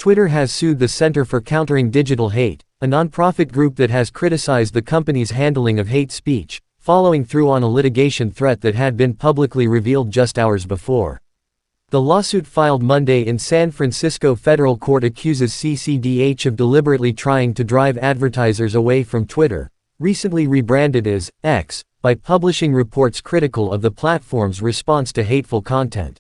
Twitter has sued the Center for Countering Digital Hate, a nonprofit group that has criticized the company's handling of hate speech, following through on a litigation threat that had been publicly revealed just hours before. The lawsuit filed Monday in San Francisco federal court accuses CCDH of deliberately trying to drive advertisers away from Twitter, recently rebranded as X, by publishing reports critical of the platform's response to hateful content.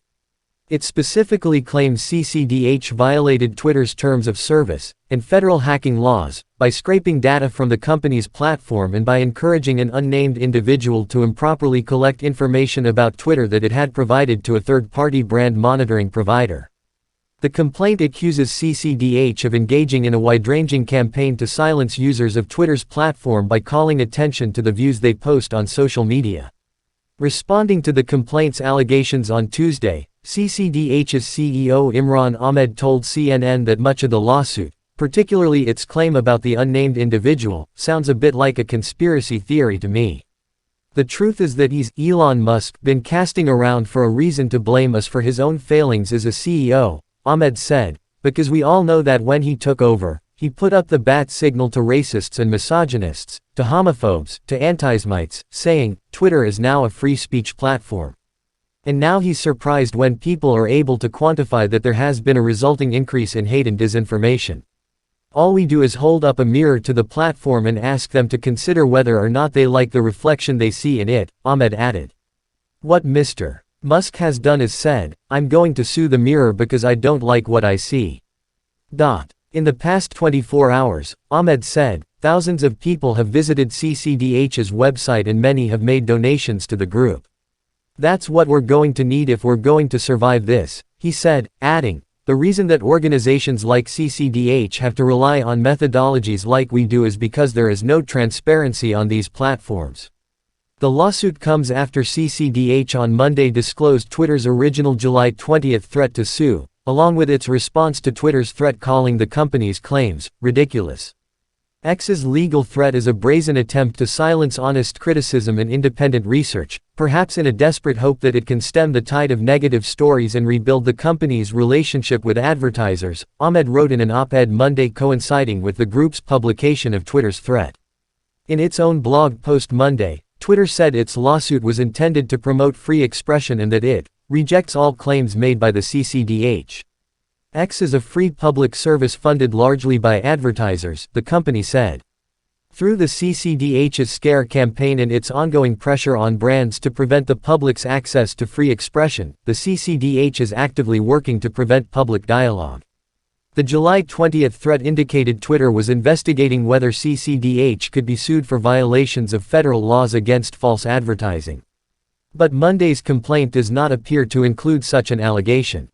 It specifically claims CCDH violated Twitter's terms of service and federal hacking laws by scraping data from the company's platform and by encouraging an unnamed individual to improperly collect information about Twitter that it had provided to a third-party brand monitoring provider. The complaint accuses CCDH of engaging in a wide-ranging campaign to silence users of Twitter's platform by calling attention to the views they post on social media. Responding to the complaint's allegations on Tuesday, CCDH's CEO Imran Ahmed told CNN that much of the lawsuit, particularly its claim about the unnamed individual, sounds a bit like a conspiracy theory to me. The truth is that he's, Elon Musk, been casting around for a reason to blame us for his own failings as a CEO, Ahmed said, because we all know that when he took over, he put up the bat signal to racists and misogynists, to homophobes, to antisemites, saying, Twitter is now a free speech platform. And now he's surprised when people are able to quantify that there has been a resulting increase in hate and disinformation. All we do is hold up a mirror to the platform and ask them to consider whether or not they like the reflection they see in it, Ahmed added. What Mr. Musk has done is said, I'm going to sue the mirror because I don't like what I see. In the past 24 hours, Ahmed said, thousands of people have visited CCDH's website and many have made donations to the group. That's what we're going to need if we're going to survive this, he said, adding, the reason that organizations like CCDH have to rely on methodologies like we do is because there is no transparency on these platforms. The lawsuit comes after CCDH on Monday disclosed Twitter's original July 20 threat to sue, along with its response to Twitter's threat calling the company's claims ridiculous. X's legal threat is a brazen attempt to silence honest criticism and independent research, perhaps in a desperate hope that it can stem the tide of negative stories and rebuild the company's relationship with advertisers, Ahmed wrote in an op-ed Monday coinciding with the group's publication of Twitter's threat. In its own blog post Monday, Twitter said its lawsuit was intended to promote free expression and that it rejects all claims made by the CCDH. X is a free public service funded largely by advertisers, the company said. Through the CCDH's scare campaign and its ongoing pressure on brands to prevent the public's access to free expression, the CCDH is actively working to prevent public dialogue. The July 20 threat indicated Twitter was investigating whether CCDH could be sued for violations of federal laws against false advertising. But Monday's complaint does not appear to include such an allegation.